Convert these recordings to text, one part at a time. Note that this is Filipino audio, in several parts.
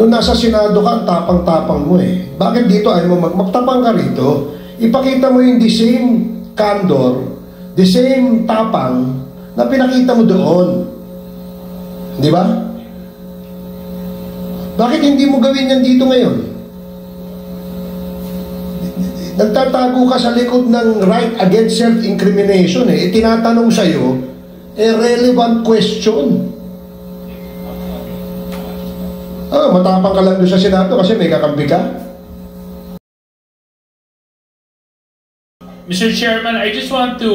Nung nasa Senado ka, ang tapang-tapang mo eh. Bakit dito ay mo magtapang ka rito? Ipakita mo yung the same candor, the same tapang na pinakita mo doon. Di ba? Bakit hindi mo gawin yan dito ngayon? Nagtatago ka sa likod ng right against self-incrimination eh. Tinatanong sa'yo, relevant question. Matapang ka lang doon sa Senado kasi may kakampi ka. Mr. Chairman, I just want to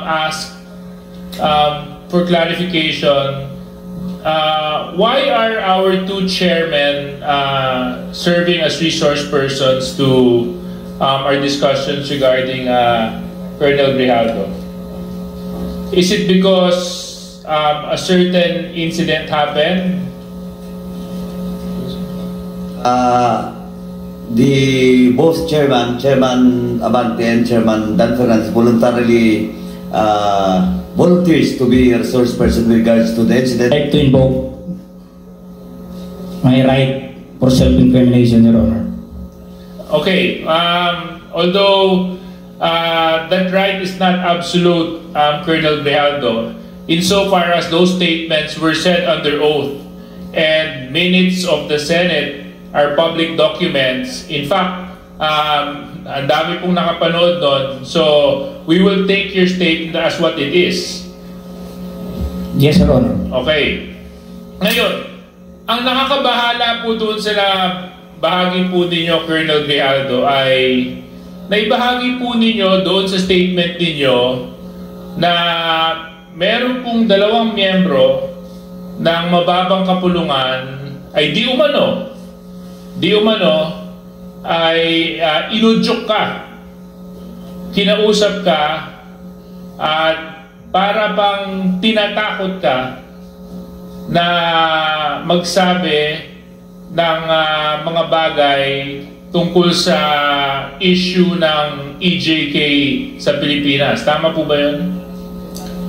ask for clarification. Why are our two chairmen serving as resource persons to our discussions regarding Colonel Grijaldo? Is it because a certain incident happened? The both Chairman Abante and Chairman Dan Fernandez voluntarily volunteers to be a resource person with regards to the incident. I'd like to invoke my right for self-incrimination, Your Honor. Okay, although that right is not absolute, Colonel Grijaldo, insofar as those statements were said under oath and minutes of the Senate are public documents. In fact, ang dami pong nakapanood doon. So, we will take your statement as what it is. Yes, Your Honor. Okay. Ngayon, ang nakakabahala po doon sila bahagi po ninyo, Colonel Grijaldo, ay naibahagi po ninyo doon sa statement ninyo na meron pong 2 miyembro ng mababang kapulungan ay di umano ay inudyok ka, kinausap ka, at para bang tinatakot ka na magsabi ng mga bagay tungkol sa issue ng EJK sa Pilipinas. Tama po ba yun?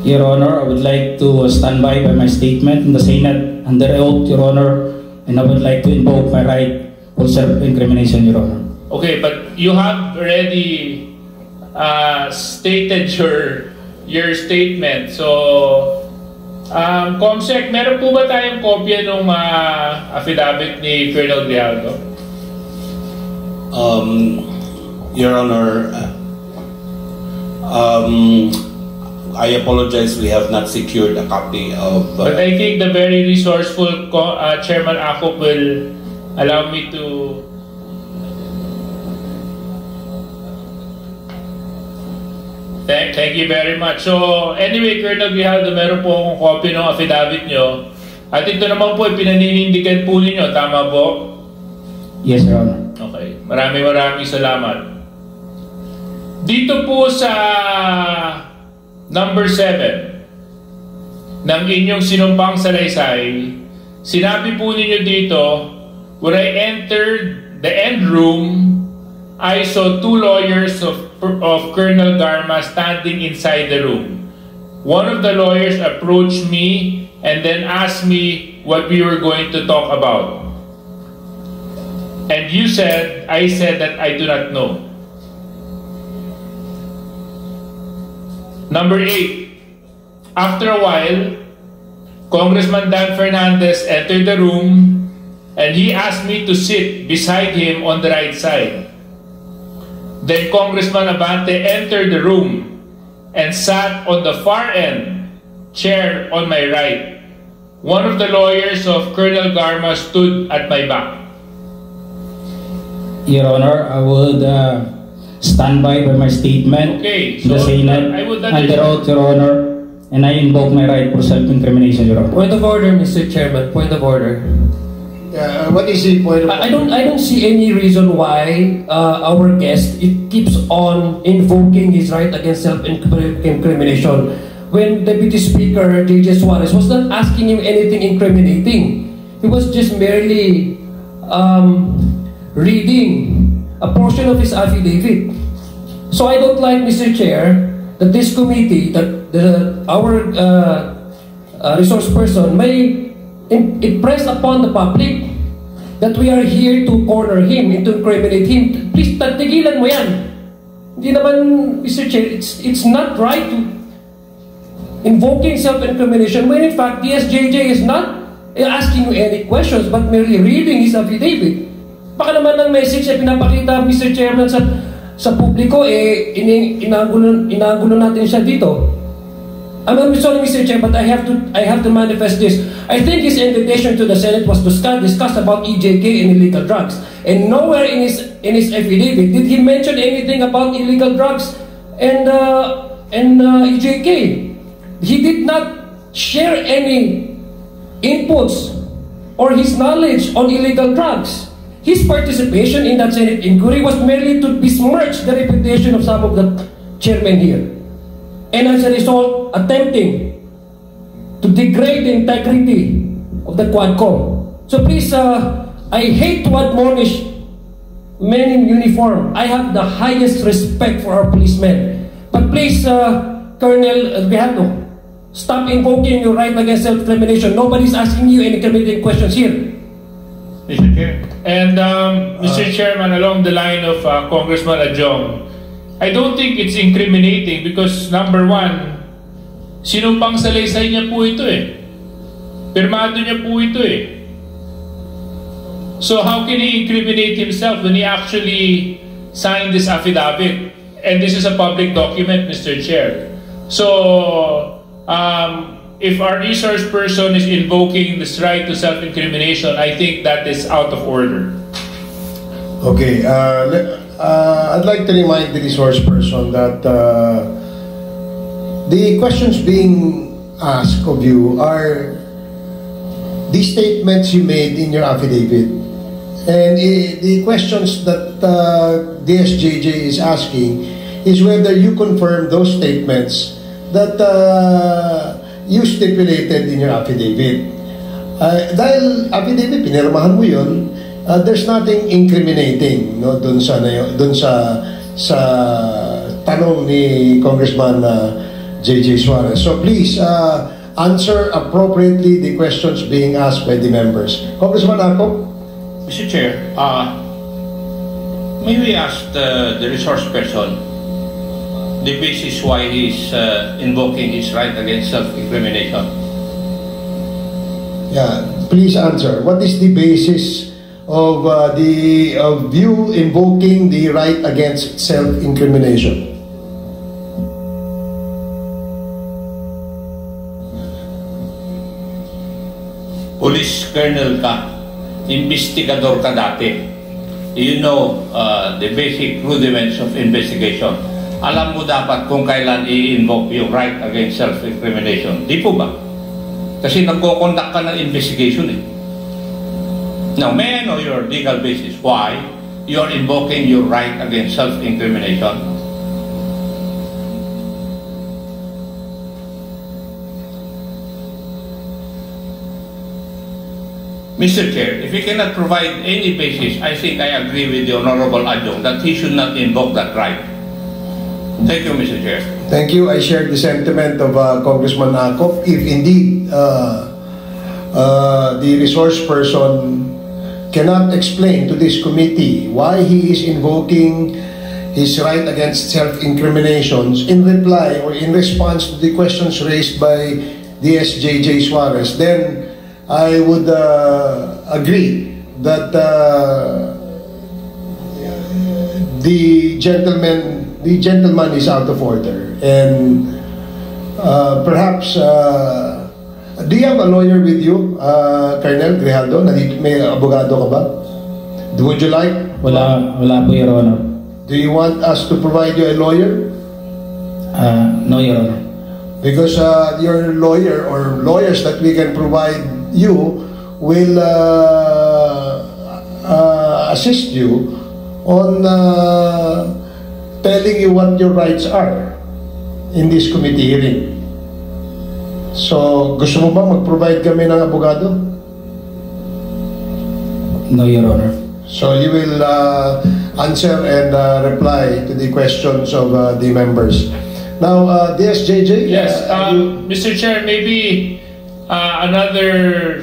Your Honor, I would like to stand by my statement in the Senate under oath, Your Honor, and I would like to invoke my right for self-incrimination, Your Honor. Okay, but you have already stated your statement. So, Comsec, meron po ba tayong kopya ng affidavit ni Colonel Grijaldo? Your Honor, I apologize, we have not secured a copy of... But I think the very resourceful Chairman Akop will allow me to... Thank you very much. So, anyway, Colonel Grijaldo, meron po akong copy ng affidavit nyo. At ito naman po, pinaninindigan po ninyo. Tama po? Yes, Your Honor. Okay. Maraming salamat. Dito po sa number 7 ng inyong sinumpang salaysay, sinabi po ninyo dito, when I entered the end room, I saw 2 lawyers of Colonel Garma standing inside the room. One of the lawyers approached me and then asked me what we were going to talk about. And I said that I do not know. Number 8, after a while, Congressman Dan Fernandez entered the room and he asked me to sit beside him on the right side. Then Congressman Abante entered the room and sat on the far end chair on my right. One of the lawyers of Colonel Garma stood at my back. Your Honor, I would stand by my statement. Okay, in the Senate under oath, Your Honor, and I invoke my right for self-incrimination, Your Honor. Point of order, Mr. Chairman. Point of order. What is the point of order? I don't see any reason why our guest keeps on invoking his right against self-incrimination when Deputy Speaker J.J. Suarez was not asking him anything incriminating. He was just merely reading a portion of his affidavit. So I don't like, Mr. Chair, that this committee, that our resource person may impress upon the public that we are here to corner him and to incriminate him. Please, tigilan mo yan. Hindi naman, Mr. Chair, it's not right to invoking self-incrimination when in fact DSJJ is not asking you any questions but merely reading his affidavit. Baka naman ang message na pinapakita, Mr. Chairman, sa publiko, inagulo natin siya dito. I'm sorry, Mr. Chair, but I have to manifest this. I think his invitation to the Senate was to discuss about EJK and illegal drugs. And nowhere in his affidavit did he mention anything about illegal drugs and EJK. He did not share any inputs or his knowledge on illegal drugs. His participation in that Senate inquiry was merely to besmirch the reputation of some of the chairmen here. And as a result, attempting to degrade the integrity of the Quadcom. So please, I hate to admonish men in uniform. I have the highest respect for our policemen. But please, Colonel Grijaldo, stop invoking your right against self-incrimination. Nobody's asking you any incriminating questions here. Mr. Chair. And Mr. Chairman, along the line of Congressman Adjong, I don't think it's incriminating because number one, sinumpang salaysay niya po ito eh. Pirmado niya po ito eh. So how can he incriminate himself when he actually signed this affidavit? And this is a public document, Mr. Chair. So if our resource person is invoking this right to self-incrimination, I think that is out of order. Okay, I'd like to remind the resource person that the questions being asked of you are the statements you made in your affidavit. And the questions that DSJJ is asking is whether you confirm those statements that you stipulated in your affidavit. Dahil affidavit, pinirmahan mo yun, there's nothing incriminating no, dun sa tanong ni Congressman J.J. Suarez. So please, answer appropriately the questions being asked by the members. Congressman Ako? Mr. Chair, may we ask the resource person the basis why he's invoking his right against self-incrimination? Yeah, please answer. What is the basis of you invoking the right against self-incrimination? Police colonel ka, investigador ka dati. You know the basic rudiments of investigation. Alam mo dapat kung kailan i-invoke yung right against self-incrimination. Di po ba? Kasi nagko-conduct ka ng investigation eh. Now, may I know your legal basis why you're invoking your right against self-incrimination? Mr. Chair, if he cannot provide any basis, I think I agree with the Honorable Adjong that he should not invoke that right. Thank you, Mr. Chair. Thank you. I share the sentiment of Congressman Akop. If indeed the resource person cannot explain to this committee why he is invoking his right against self-incriminations in reply or in response to the questions raised by DSJJ Suarez, then I would agree that the gentleman is out of order, and perhaps do you have a lawyer with you, Colonel Grijaldo? May abogado ka ba? Would you like? Wala po, Your Honor. Do you want us to provide you a lawyer? No, Your Honor. Because your lawyer or lawyers that we can provide you will assist you on telling you what your rights are in this committee hearing. So, gusto mo ba mag-provide kami ng abogado? No, Your Honor. So, you will answer and reply to the questions of the members. Now, DSJJ? Yes, Mr. Chair, maybe another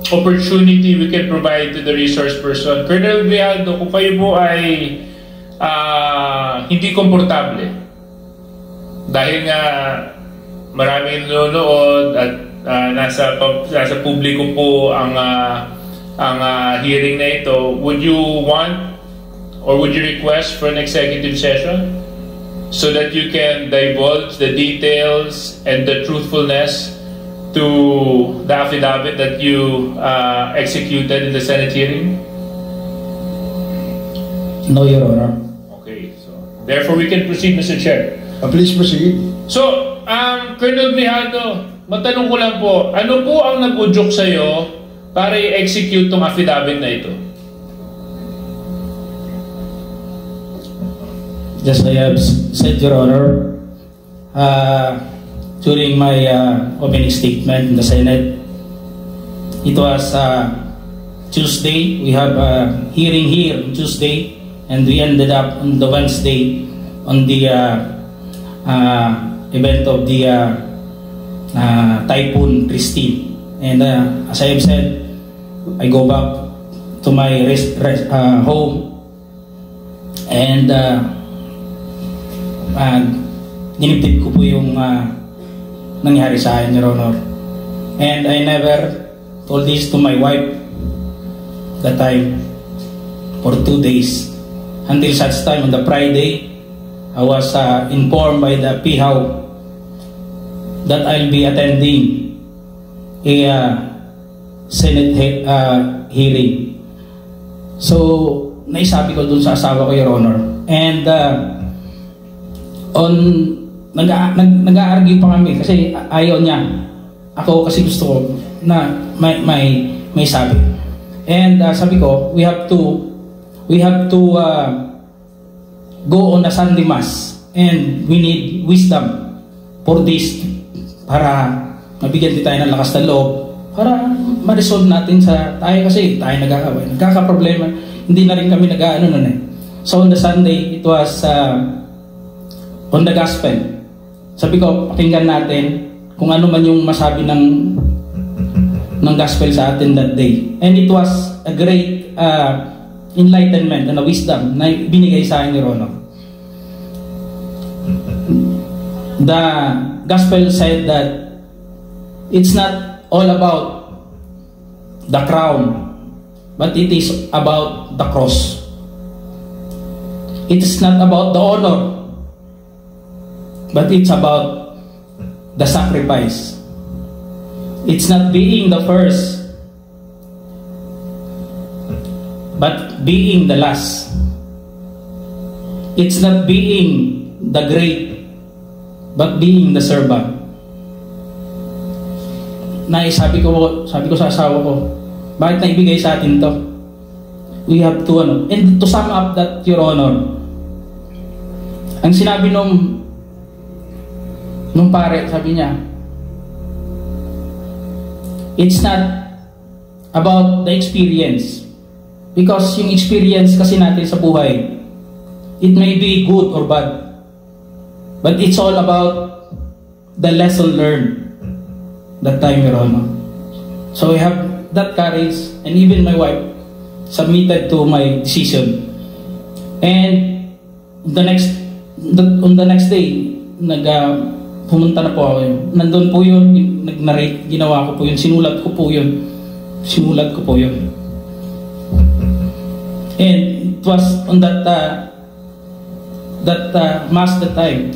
opportunity we can provide to the resource person. Colonel Grijaldo, kung kayo po ay hindi komportable dahil nga maraming nanonood at nasa publiko po ang hearing na ito, would you want or would you request for an executive session so that you can divulge the details and the truthfulness to the affidavit that you executed in the Senate hearing? No, Your Honor. Okay, so therefore we can proceed, Mr. Chair. Please proceed. So, Colonel Grijaldo, matanong ko lang po, ano po ang nag-udyok sa'yo para i-execute tong affidavit na ito? Just I have said, Your Honor, during my opening statement in the Senate, it was Tuesday. We have a hearing here on Tuesday, and we ended up on the Wednesday on the event of the Typhoon Christine. And as I have said, I go back to my home, and dinibdib ko po yung nangyari sa akin, Your Honor. And I never told this to my wife that time for 2 days. Until such time on the Friday, I was informed by the PHAW that I'll be attending a Senate hearing. So, naisabi ko dun sa asawa ko, Your Honor. And nag-a-argue pa kami kasi ayaw niya. Ako kasi gusto ko na may sabi. And sabi ko, we have to go on a Sunday Mass, and we need wisdom for this para mabigyan din tayo ng lakas ng loob para ma-resolve natin tayo kasi tayo nagkakaproblema. Hindi na rin kami nag-ano nun eh. So on the Sunday, it was on the gospel. Sabi ko, pakinggan natin kung ano man yung masabi ng gospel sa atin that day. And it was a great enlightenment and a wisdom na binigay sa akin, Your Honor. The gospel said that it's not all about the crown, but it is about the cross. It is not about the honor, but it's about the sacrifice. It's not being the first, but being the last. It's not being the great, but being the servant. Sabi ko sa asawa ko, bakit naibigay sa atin to? We have to and to sum up that, Your Honor, ang sinabi nung pare, sabi niya, it's not about the experience, because yung experience kasi natin sa buhay, it may be good or bad, but it's all about the lesson learned that time, Your Honor. So we have that courage, and even my wife submitted to my decision. And on the next day, pumunta na po ako yun. Nandun po yun, nag-narrate, ginawa ko po yun, sinulat ko po yun. And it was on that mass that time,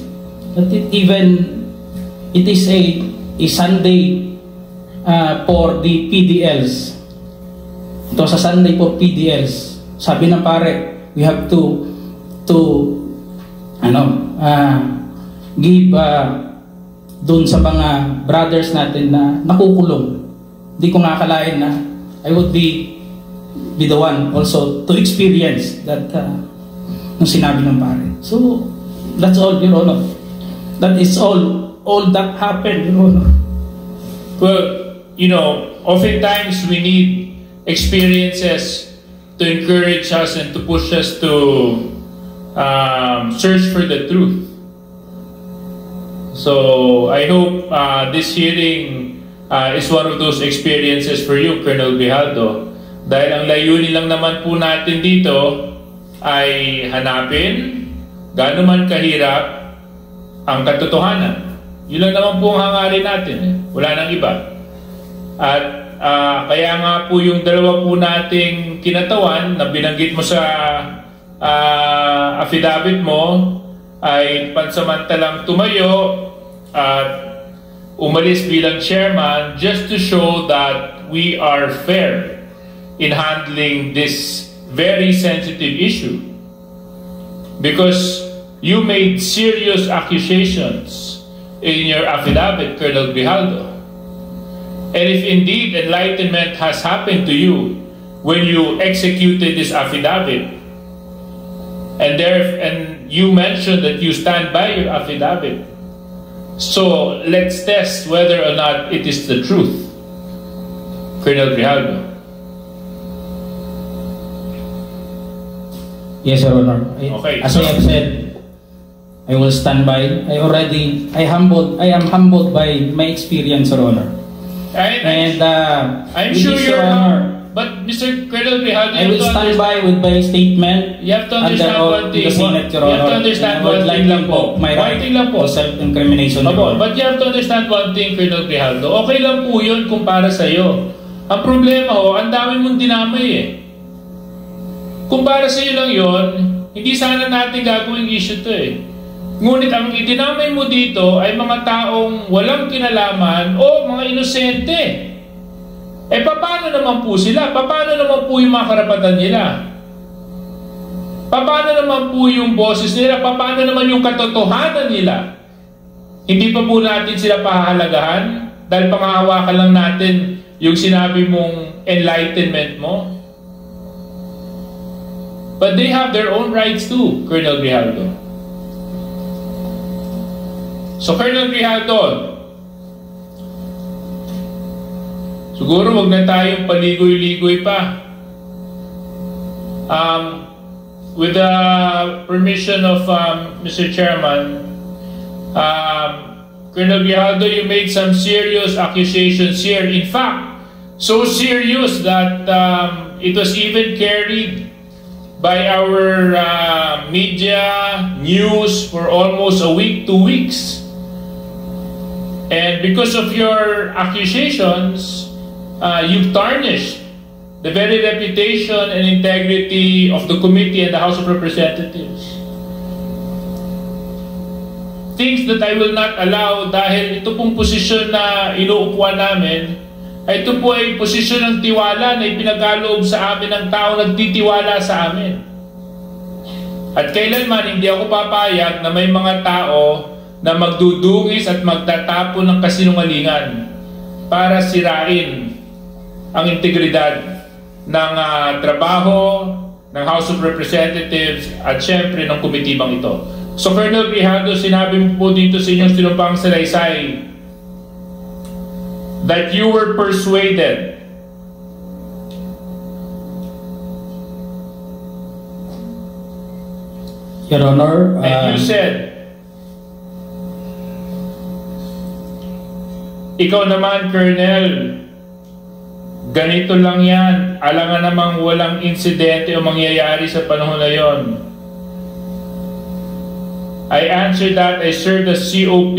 that it is a Sunday for the PDLs. Ito sa Sunday for PDLs. Sabi ng pare, we have to give dun sa mga brothers natin na nakukulong. Hindi ko akalain na I would be the one also to experience that nung sinabi ng pare. So that's all, Your Honor. That is all that happened, Your Honor. Well, oftentimes we need experiences to encourage us and to push us to search for the truth. So I hope this hearing is one of those experiences for you, Colonel Grijaldo. Dahil ang layunin lang naman po natin dito ay hanapin, gaano man kahirap, ang katotohanan. Yun lang naman po ang hangarin natin. Wala nang iba. At kaya nga po yung dalawa po nating kinatawan na binanggit mo sa affidavit mo ay pansamantalang tumayo at umalis bilang chairman just to show that we are fair in handling this very sensitive issue. Because you made serious accusations in your affidavit, Colonel Grijaldo. And if indeed enlightenment has happened to you when you executed this affidavit, and you mentioned that you stand by your affidavit, so let's test whether or not it is the truth, Colonel Grijaldo. Yes, Your Honor. Okay. As I have said, I will stand by. I am humbled by my experience, Your Honor. I'm sure this, Your Honor, Honor. But Mr. Colonel Grijaldo, I will stand by with my statement. You have to understand one thing. The Senate, Your Honor. You have to understand one thing lang po. My right to self-incrimination. But you have to understand one thing, Colonel Grijaldo. Okay lang po yun kung para sa'yo. Ang problema ho, ang dami mong dinamay eh. Kung para sa'yo lang yun, hindi sana natin gagawing issue to eh. Ngunit ang idinamay mo dito ay mga taong walang kinalaman o mga inosente. Eh paano naman po sila? Paano naman po yung mga karapatan nila? Paano naman po yung boses nila? Paano naman yung katotohanan nila? Hindi pa po natin sila pahahalagahan dahil pangahawakan lang natin yung sinabi mong enlightenment mo? But they have their own rights too, Colonel Grijaldo. So, Colonel Grijaldo, siguro wag na tayong paligoy-ligoy pa. With the permission of Mr. Chairman, Colonel Grijaldo, you made some serious accusations here. In fact, so serious that it was even carried by our media news for almost a week, 2 weeks. And because of your accusations, you've tarnished the very reputation and integrity of the committee and the House of Representatives. Things that I will not allow dahil ito pong posisyon na inuupuan namin, ay ito po ay posisyon ng tiwala na ipinagaloob sa amin ng tao nagtitiwala sa amin. At kailanman hindi ako papayag na may mga tao na magdudungis at magtatapon ng kasinungalingan para sirain ang integridad ng trabaho ng House of Representatives at syempre ng komitibang ito. So Colonel Grijaldo, sinabi mo po dito sa inyong sinumpang salaysay that you were persuaded Your Honor, and you said, ikaw naman, Colonel, ganito lang yan. Alangan namang walang insidente o mangyayari sa panahon na yon. I answered that I served as COP,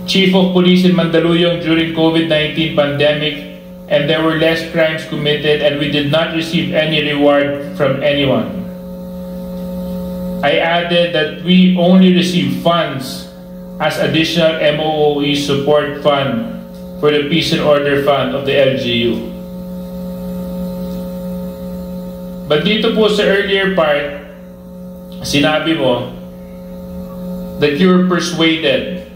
Chief of Police in Mandaluyong during COVID-19 pandemic, and there were less crimes committed and we did not receive any reward from anyone. I added that we only received funds as additional MOOE support fund for the Peace and Order Fund of the LGU. But dito po sa earlier part, sinabi mo that you were persuaded.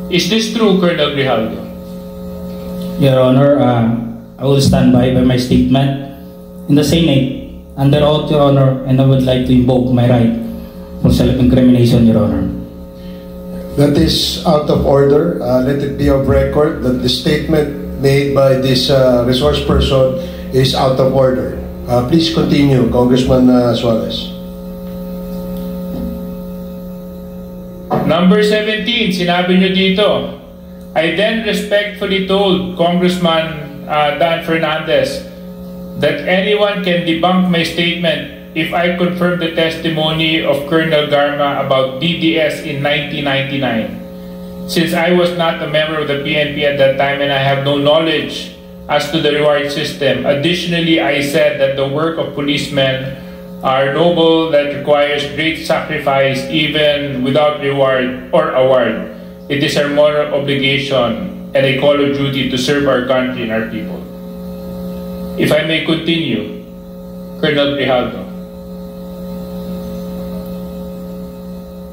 Is this true, Colonel Grijaldo? Your Honor, I will stand by my statement in the Senate under oath, Your Honor, and I would like to invoke my right for self-incrimination, Your Honor. That is out of order. Let it be of record that the statement made by this resource person is out of order. Please continue, Congressman Suarez. Number 17, sinabi nyo dito, I then respectfully told Congressman Dan Fernandez that anyone can debunk my statement if I confirm the testimony of Colonel Garma about DDS in 1999. Since I was not a member of the PNP at that time and I have no knowledge as to the reward system. Additionally, I said that the work of policemen are noble, that requires great sacrifice even without reward or award. It is our moral obligation and a call of duty to serve our country and our people. If I may continue, Colonel Grijaldo.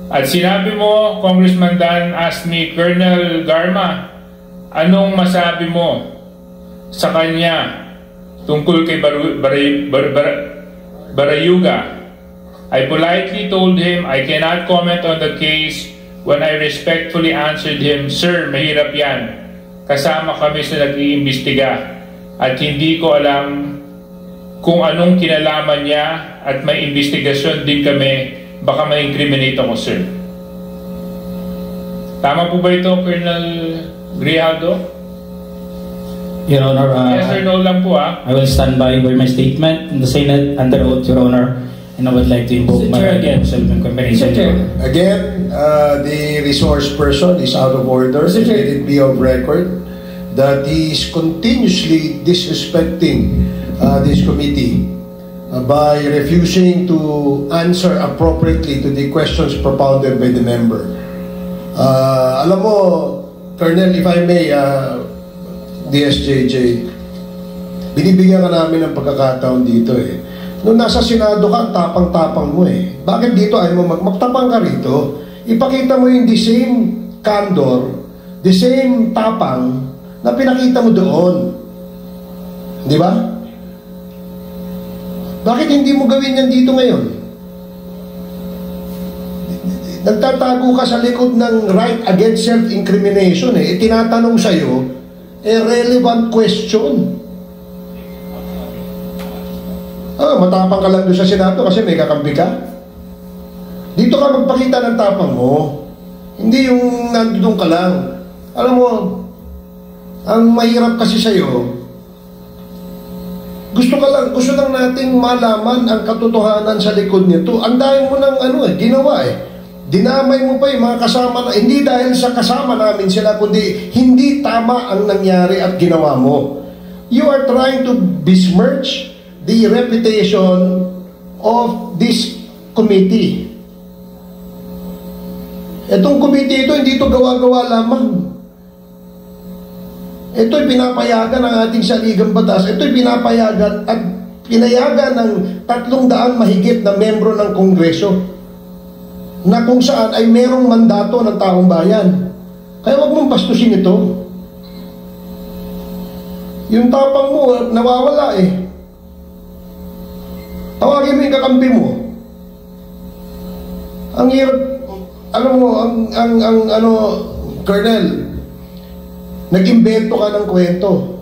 At sinabi mo, Congressman Dan asked me, Colonel Garma, anong masabi mo sa kanya tungkol kay Barayuga? I politely told him I cannot comment on the case when I respectfully answered him, Sir, mahirap yan. Kasama kami sa nag-iimbestiga at hindi ko alam kung anong kinalaman niya at may investigasyon din kami. Baka ma-incriminate ako, sir. Tama po ba ito, Colonel Grijaldo? Your Honor, yes or no lang po, I will stand by my statement in the Senate under oath, Your Honor, and I would like to invoke my right of self-incrimination. Again, the resource person is out of order. Let it be of record that he is continuously disrespecting this committee by refusing to answer appropriately to the questions propounded by the member. Alam mo, Colonel, if I may, DSJJ, binibigyan ka namin ng pagkakataon dito eh. Nung nasa Senado ka, tapang-tapang mo eh. Bakit dito ay mo magtapang ka rito? Ipakita mo yung the same candor, the same tapang na pinakita mo doon. Di ba? Bakit hindi mo gawin yan dito ngayon? Nagtatago ka sa likod ng right against self-incrimination eh. Tinatanong sa'yo, relevant question. Matapang ka lang doon sa Senado kasi may kakampi ka. Dito ka magpakita ng tapang mo. Hindi yung nandun ka lang. Alam mo, ang mahirap kasi sa'yo, gusto lang nating malaman ang katotohanan sa likod nito. Ang dahil mo ng ginawa eh. Dinamay mo pa yung mga kasama na, hindi dahil sa kasama namin sila, kundi hindi tama ang nangyari at ginawa mo. You are trying to besmirch the reputation of this committee. Itong committee ito, hindi ito gawa-gawa lamang. Ito'y pinapayagan ng ating saligang batas. Ito'y pinapayagan at pinayagan ng 300 mahigit na membro ng Kongreso na kung saan ay merong mandato ng taong bayan. Kaya wag mong bastusin ito. Yung tapang mo, nawawala eh. Tawagin mo yung kakampi mo. Ang hirap, alam mo, Colonel, nag-imbento ka ng kwento.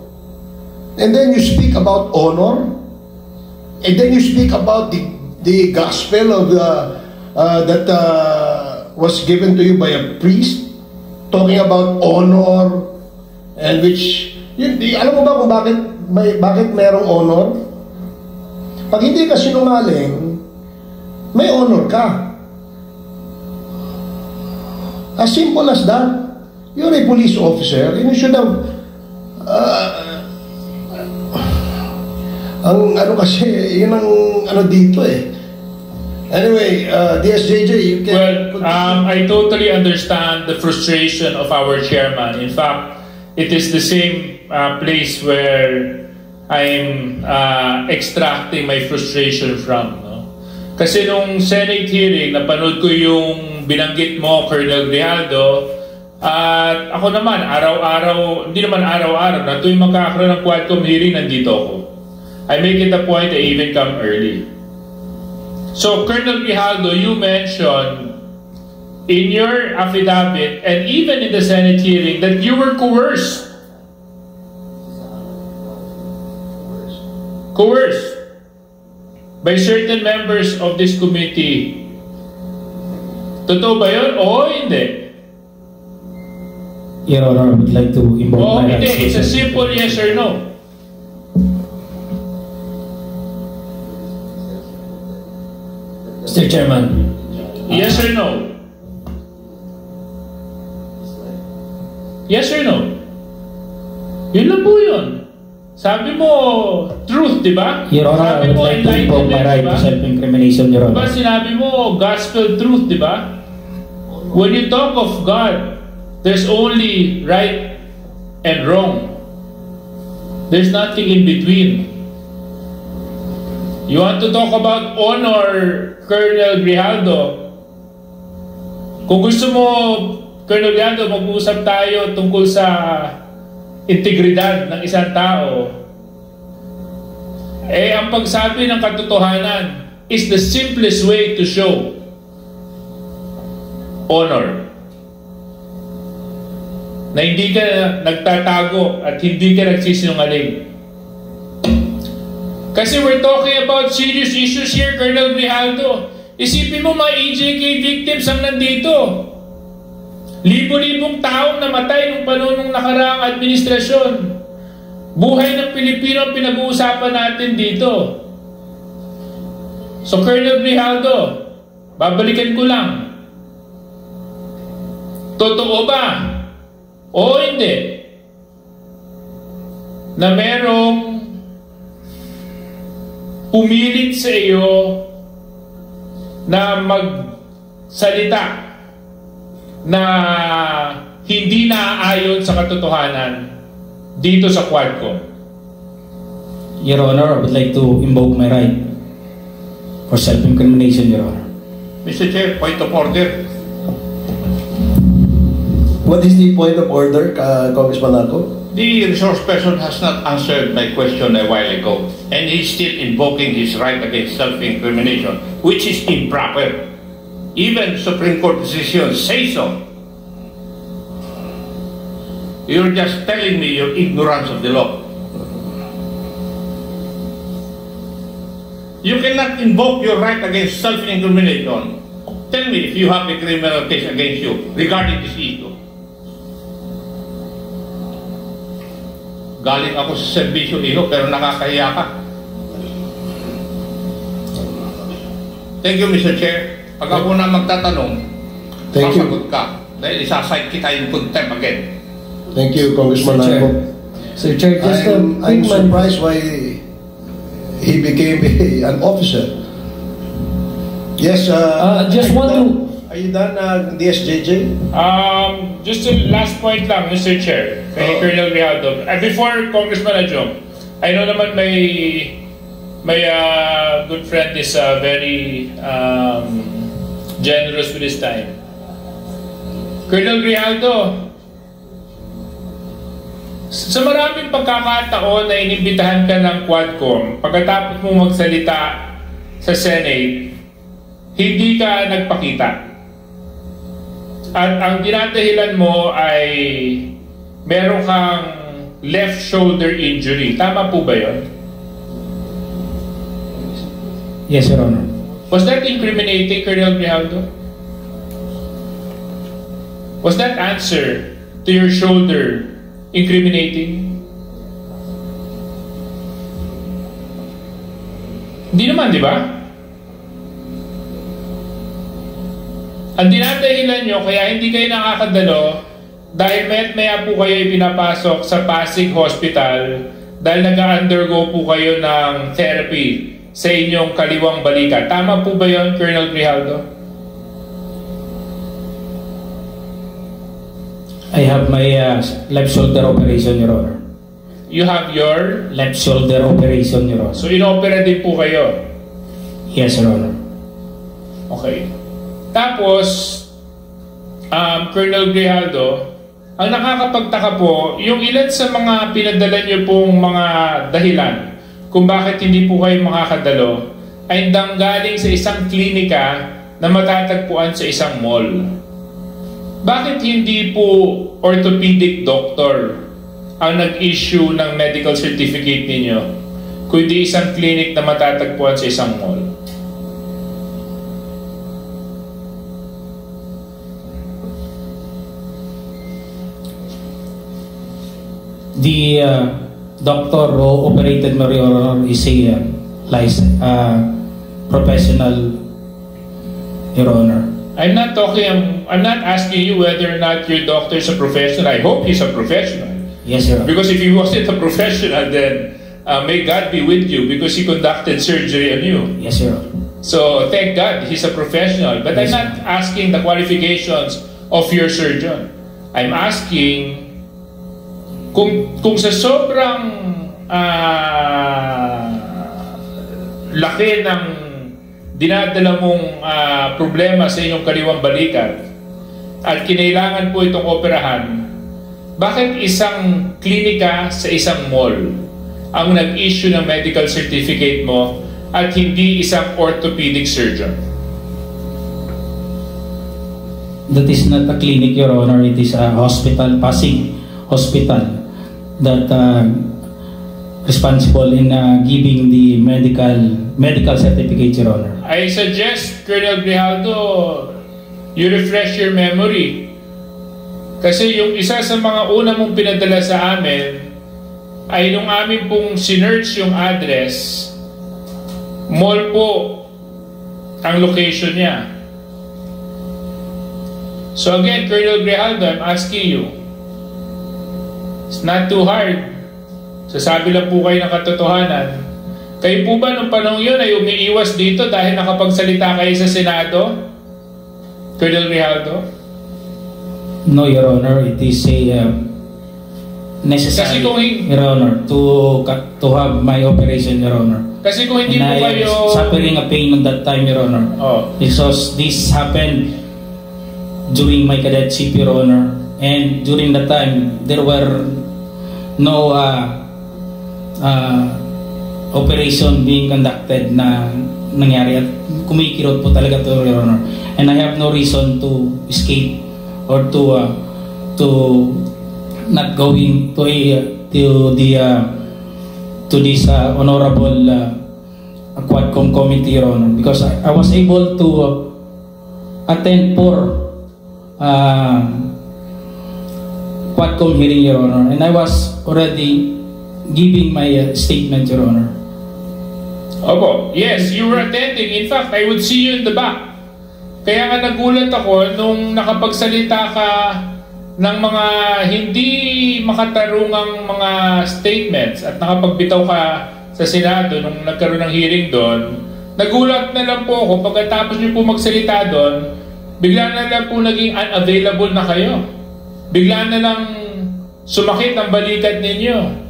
And then you speak about honor. And then you speak about the gospel of that was given to you by a priest, talking about honor, and which, alam mo ba kung bakit merong honor? Pag hindi ka sinungaling, may honor ka. As simple as that. You're a police officer and you should have kasi yun ang dito eh. Anyway, DSJJ, you can... Well, I totally understand the frustration of our chairman. In fact, it is the same place where I'm extracting my frustration from. No? Kasi nung Senate hearing, napanood ko yung binanggit mo, Colonel Grijaldo, at ako naman, araw-araw, hindi naman araw-araw, na tuwing magkakaroon ng Quadcom hearing, nandito ako. I make it a point I even come early. So, Colonel Grijaldo, you mentioned in your affidavit and even in the Senate hearing that you were coerced. Coerced by certain members of this committee Totoo ba yun? Oo, hindi. Your Honor, I would like to invoke Oo, my hindi. rights. It's a simple yes or no. Mr. Chairman. Yes or no? Yes or no? Yun lang po yun. Sabi mo, truth, di ba? Your Honor, I Sabi would mo, like to invoke my enlightenment, right di to ba? self-incrimination, Your Diba Honor. sinabi mo, gospel truth, di ba? When you talk of God, there's only right and wrong. There's nothing in between. You want to talk about honor, Colonel Grijaldo? Kung gusto mo, Colonel Grijaldo, mag-uusap tayo tungkol sa integridad ng isang tao, eh, ang pagsabi ng katotohanan is the simplest way to show honor. Na hindi ka nagtatago at hindi ka nagsisinungaling. Kasi we're talking about serious issues here, Colonel Grijaldo. Isipin mo, mga EJK victims ang nandito. Libo-libong taong namatay nung panahon ng nakaraang administrasyon. Buhay ng Pilipino ang pinag-uusapan natin dito. So, Colonel Grijaldo, babalikan ko lang. Totoo ba? O hindi? Na merong pumilit sa iyo na magsalita na hindi naaayon sa katotohanan dito sa Quadcom? Your Honor, I would like to invoke my right for self-incrimination, Your Honor. Mr. Chair, point of order. What is the point of order, Congressman Ako? The resource person has not answered my question a while ago, and he's still invoking his right against self-incrimination, which is improper. Even Supreme Court decisions say so. You're just telling me your ignorance of the law. You cannot invoke your right against self-incrimination. Tell me if you have a criminal case against you regarding this issue. Galing ako sa serbisyo iyo pero nakakahiya ka. Thank you, Mr. Chair. Pag ako na magtatanong, Thank you. sasagot ka. Dahil isasite kita in contempt again. Thank you, Congressman Sir Chair. Ako. Sir Chair, just a I'm quick surprised why he became an officer. Yes, just are you want done? to- Are you done, DSJJ? Just a last point lang, Mr. Chair, kay Colonel Grijaldo. Before Congressman Adjong, I know naman my good friend is very generous with his time. Colonel Grijaldo, sa maraming pagkakataon na inimbitahan ka ng Quadcom, pagkatapos mo magsalita sa Senate, hindi ka nagpakita. At ang dinadahilan mo ay meron kang left shoulder injury. Tama po ba yun? Yes, Your Honor. Was that incriminating, Colonel Grijaldo? Was that answer to your shoulder incriminating? Hindi naman, di ba? Ang dinadahilan nyo, kaya hindi kayo nakakadalo dahil maya po kayo ipinapasok sa Pasig Hospital dahil nag-undergo po kayo ng therapy sa inyong kaliwang balikat. Tama po ba yun, Colonel Grijaldo? I have my left shoulder operation, Your Honor. You have your... Left shoulder operation, Your Honor. So, inopera din po kayo? Yes, Your Honor. Okay. Tapos, Colonel Grijaldo, ang nakakapagtaka po, yung ilan sa mga pinadala nyo pong mga dahilan kung bakit hindi po kayo makakadalo ay nanggaling sa isang klinika na matatagpuan sa isang mall. Bakit hindi po orthopedic doctor ang nag-issue ng medical certificate ninyo kundi isang clinic na matatagpuan sa isang mall? the doctor who operated me, Your Honor, is a professional, Your Honor. I'm not asking you whether or not your doctor is a professional. I hope he's a professional. Yes, Your Honor. Because if he wasn't a professional, then may God be with you, because he conducted surgery on you. Yes, Your Honor. So thank God he's a professional. But Yes, I'm not asking the qualifications of your surgeon. I'm asking kung sa sobrang laki ng dinadala mong problema sa inyong kaliwang balikat at kinailangan po itong operahan, bakit isang klinika sa isang mall ang nag-issue ng medical certificate mo at hindi isang orthopedic surgeon? That is not a clinic, Your Honor. It is a hospital, Pasig Hospital, that responsible in giving the medical certificate, Your Honor. I suggest, Colonel Grijaldo, you refresh your memory. Kasi yung isa sa mga una mong pinadala sa amin ay nung amin pong sinearch yung address, mall po ang location niya. So again, Colonel Grijaldo, I'm asking you, it's not too hard. Sasabi lang po kayo ng katotohanan. Kayo po ba nung panahon yun ay umiiwas dito dahil nakapagsalita kayo sa Senado? Colonel Grijaldo? No, Your Honor. It is a necessary, Your Honor, to have my operation, Your Honor. Kasi kung hindi and po kayo... I was suffering a pain on that time, Your Honor. Oh. Because this happened during my cadetship, Your Honor. And during that time, there were no operation being conducted na nangyari at kumikirot po talaga to, Your Honor. And I have no reason to escape or to not going to this honorable Quadcom committee, Your Honor, because I was able to attend 4 Quadcom hearing, Your Honor, and I was already giving my statement, Your Honor. Opo, yes, you were attending. In fact, I would see you in the back. Kaya nga nagulat ako nung nakapagsalita ka ng mga hindi makatarungang mga statements at nakapagbitaw ka sa Senado nung nagkaroon ng hearing doon. Nagulat na lang po ako pagkatapos niyo po magsalita doon, bigla na lang po naging unavailable na kayo. Bigla na lang sumakit ang balikat ninyo.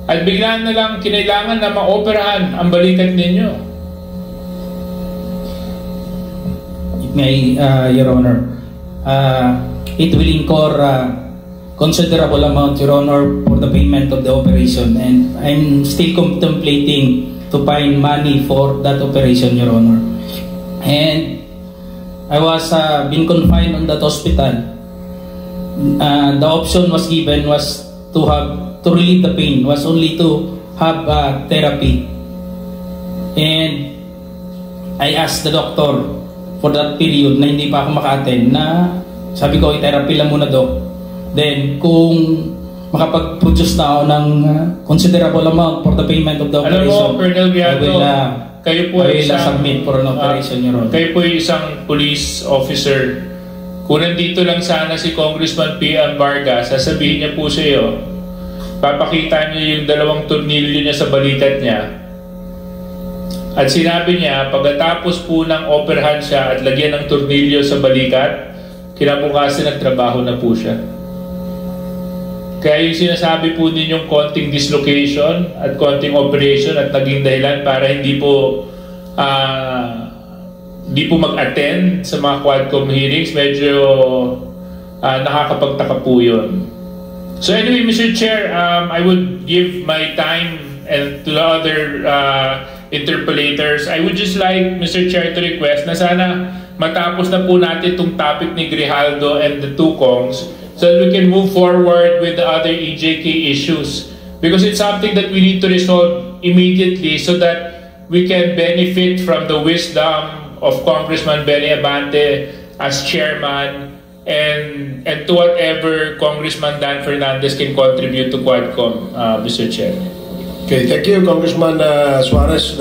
At bigla na lang kinailangan na maoperahan ang balikat ninyo. May, Your Honor, it will incur considerable amount, Your Honor, for the payment of the operation, and I'm still contemplating to find money for that operation, Your Honor. And I was being confined on that hospital. The option was given was to relieve the pain, was only to have therapy. And I asked the doctor for that period na hindi pa ako maka-attend, na sabi ko, i-therapy lang muna, Doc. Then, kung makapag-produce na ako ng considerable amount for the payment of the operation, alam mo, Colonel Grijaldo, kayo po I will submit for an operation, Your Honor. Kayo po isang police officer. Kung nandito lang sana si Congressman P.M. Vargas, sasabihin niya po sa iyo, papakita niya yung 2 tornilyo niya sa balikat niya. At sinabi niya, pagkatapos po ng operahan siya at lagyan ng tornilyo sa balikat, kinabukasan nagtrabaho na po siya. Kaya yung sinasabi po ninyong konting dislocation at konting operation at naging dahilan para hindi po mag-attend sa mga Quadcom hearings, medyo nakakapagtaka po yun. So anyway, Mr. Chair, I would give my time and to the other interpellators. I would just like, Mr. Chair, to request na sana matapos na po natin itong topic ni Grijaldo and the 2 Kongs so that we can move forward with the other EJK issues, because it's something that we need to resolve immediately so that we can benefit from the wisdom of Congressman Benny Abante as chairman and to whatever Congressman Dan Fernandez can contribute to Quadcom, Mr. Chair. Okay, thank you, Congressman Suarez.